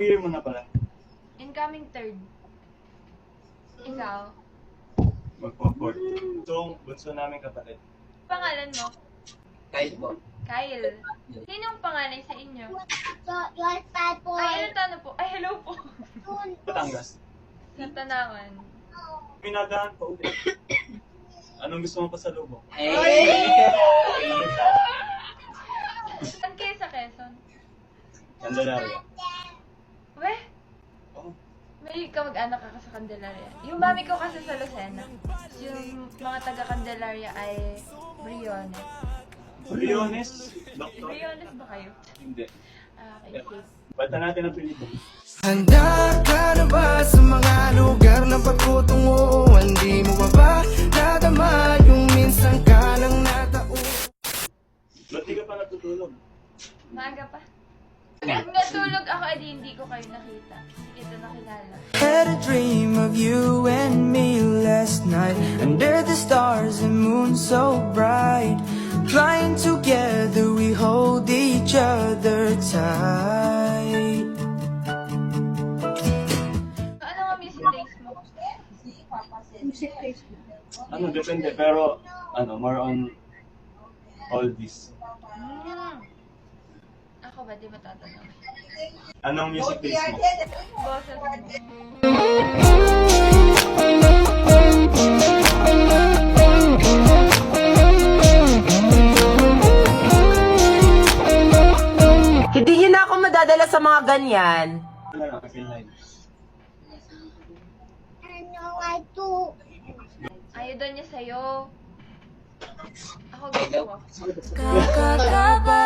Year mo na pala. Incoming third. Ikaw? Magpo-fourth. So, bunso namin kapatid. Pangalan mo? Kahit po. Kyle. Sinong panganay sa inyo? Your bad boy. Ay, ano tanong po? Ay, hello po. Batangas. Sa Tanawan. Pinadaan pa ulit. Anong gusto mo pa sa lubo? Saan kayo sa Quezon? Candelaria. Weh? Oh. May kamag-anak ka sa Candelaria. Yung mami ko kasi sa Lucena. Yung mga taga Candelaria ay Briones. Briones? Doktor? Briones ba kayo? Hindi. Okay, safe. Bata natin ang pinito. Handa ka na ba sa mga lugar na pagtutungo? Hindi mo ba nadama yung minsan ka lang natao? Ba't di ka pa natutulog? Maaga pa. Kung natulog ako, edi hindi ko kayo nakita. Hindi kita nakilala. Had a dream of you and me last night under the stars and moon so bright. Flying together, we hold each other tight. Ano nga music taste mo? Music taste mo. Ano, depende. Pero, more on oldies. Ako ba? Di matatanong. Anong music taste mo? Boses mo. Hindi niyo na ako madadala sa mga ganyan. Wala na, kapil line. Ano I do? Ayaw daw niya sa'yo. Ako gusto ko. Kakakaba,